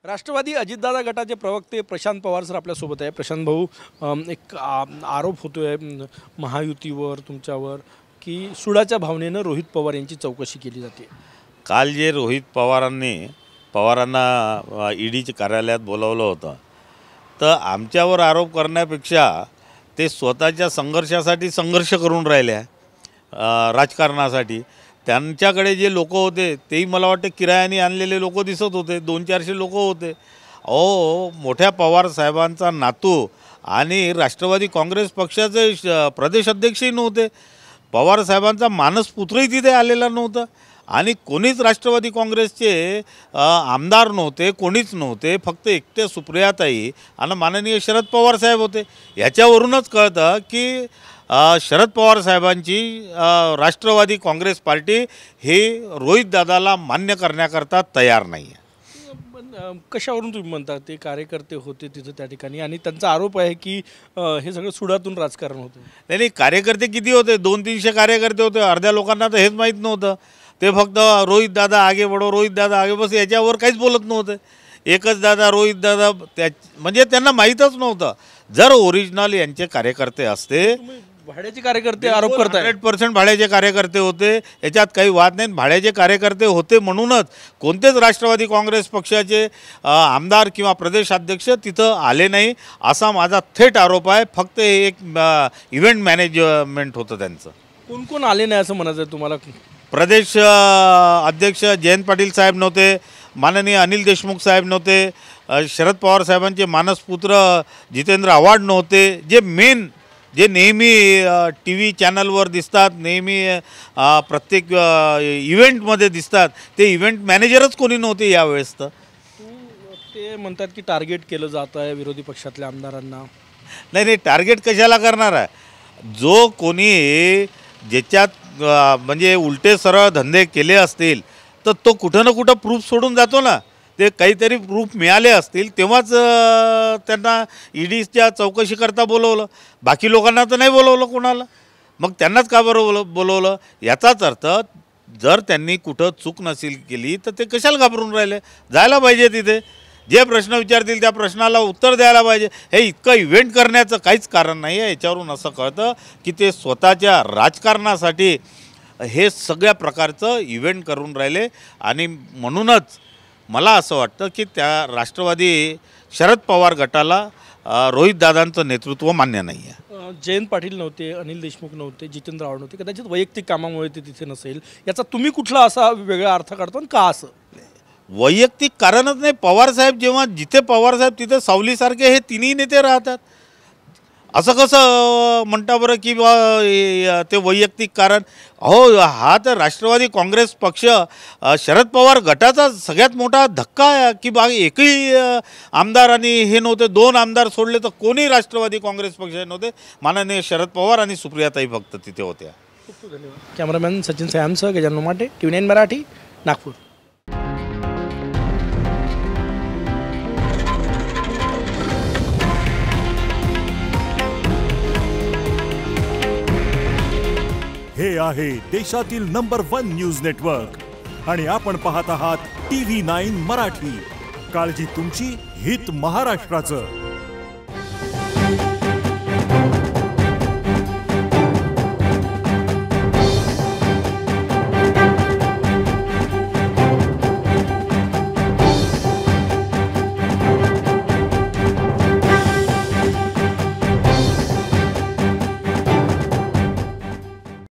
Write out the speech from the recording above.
राष्ट्रवादी अजितदादा गटाचे प्रवक्ते प्रशांत पवार सर आपल्यासोबत आहे। प्रशांत भाऊ, एक आरोप होतोय महायुतीवर तुमच्यावर की सुडाच्या भावनेनं रोहित पवार यांची चौकशी केली जाते। काल जे रोहित पवारांना ईडीच्या कार्यालयात बोलावलं होतं, तर आमच्यावर आरोप करण्यापेक्षा ते स्वतःच्या संघर्ष करून राहिले राजकारणासाठी। त्यांच्याकडे जे लोक होते तेही मला वाटतं किरायाने आणलेले लोक दिसत होते, 200-400 लोक होते। मोठ्या पवार साहेबांचा नातू आणि राष्ट्रवादी काँग्रेस पक्षाचे प्रदेश अध्यक्षही नव्हते, पवार साहेबांचा मानसपुत्रही तिथे आलेला नव्हता आणि कोणीच राष्ट्रवादी काँग्रेसचे आमदार नव्हते, कोणीच नव्हते, फक्त एकटे सुप्रियाताई आणि माननीय शरद पवार साहेब होते। याच्यावरूनच कळतं की शरद पवार साहेबांची राष्ट्रवादी काँग्रेस पार्टी हे रोहितदादाला मान्य करण्याकरता तयार नाही आहे। कशावरून तुम्ही म्हणता? ते कार्यकर्ते होते तिथं त्या ठिकाणी आणि त्यांचा आरोप आहे की हे सगळं सुडातून राजकारण होतं। नाही, कार्यकर्ते किती होते? 200-300 कार्यकर्ते होते। अर्ध्या लोकांना तर हेच माहीत नव्हतं, ते फक्त रोहितदादा आगे बढो, रोहितदादा आगे, बस याच्यावर काहीच बोलत नव्हते। एकच दादा, रोहितदादा, म्हणजे त्यांना माहीतच नव्हतं। जर ओरिजिनल यांचे कार्यकर्ते असते, भाड्याचे कार्यकर्ते आरोप करतात, 100% भाड्याचे कार्यकर्ते होते, याच्यात काही वाद नाही। भाड्याचे कार्यकर्ते होते म्हणूनच कोणतेच राष्ट्रवादी काँग्रेस पक्षाचे आमदार किंवा प्रदेशाध्यक्ष तिथं आले नाही, असा माझा थेट आरोप आहे। फक्त हे एक इव्हेंट मॅनेजमेंट होतं त्यांचं। कोण कोण आले नाही असं म्हणायचं आहे तुम्हाला? प्रदेश अध्यक्ष जयंत पाटील साहेब नव्हते, माननीय अनिल देशमुख साहेब नव्हते, शरद पवार साहेबांचे मानसपुत्र जितेंद्र आव्हाड नव्हते, जे नेहमी टी व्ही चॅनलवर दिसतात, नेहमी प्रत्येक इव्हेंटमध्ये दिसतात, ते इव्हेंट मॅनेजरच कोणी नव्हते यावेळेस। तर ते म्हणतात की टार्गेट केलं जात आहे विरोधी पक्षातल्या आमदारांना। नाही, टार्गेट कशाला करणार आहे? जो कोणी ज्याच्यात म्हणजे उलटे सरळ धंदे केले असतील तर तो कुठं ना कुठं प्रूफ सोडून जातो ना। ते काहीतरी प्रूफ मिळाले असतील तेव्हाच त्यांना ईडीच्या चौकशी करता बोलवलं, बाकी लोकांना तर नाही बोलवलं कोणाला। मग त्यांनाच का बरं बोलवलं? याचाच अर्थ जर त्यांनी कुठं चूक नसेल केली तर ते कशाला घाबरून राहिले? जायला पाहिजे तिथे, जे प्रश्न विचारतील त्या प्रश्नाला उत्तर द्यायला पाहिजे। हे इतकं इव्हेंट करण्याचं काहीच कारण नाही आहे। याच्यावरून असं कळतं की ते स्वतःच्या राजकारणासाठी हे सगळ्या प्रकारचं इव्हेंट करून राहिले आणि म्हणूनच मला असं वाटतं की त्या राष्ट्रवादी शरद पवार गटाला रोहितदादांचं नेतृत्व मान्य नाही आहे। जयंत पाटील नव्हते, अनिल देशमुख नव्हते, जितेंद्र आव्हाड नव्हते, कदाचित वैयक्तिक कामामुळे ते तिथे नसेल, याचा तुम्ही कुठला असा वेगळा अर्थ काढतो आणि का असं? वैयक्तिक कारणच नाही। पवारसाहेब जेव्हा जिथे पवारसाहेब तिथे सावलीसारखे हे तिन्ही नेते राहतात, असं कसं म्हणता बरं की ते वैयक्तिक कारण? हा तर राष्ट्रवादी काँग्रेस पक्ष शरद पवार गटाचा सगळ्यात मोठा धक्का आहे की एकही आमदार आणि हे नव्हते, 2 आमदार सोडले तर कोणी राष्ट्रवादी काँग्रेस पक्षाचे नव्हते, माननीय शरद पवार आणि सुप्रियाताई फक्त तिथे होत्या। खूप खूप धन्यवाद। कॅमेरामॅन सचिन सयामसह गजानन माटे, TV9 मराठी, नागपूर। हे आहे देशातील नंबर 1 न्यूज नेटवर्क आणि आपण पाहत आहात TV9 मराठी। काळजी तुमची, हित महाराष्ट्राचं।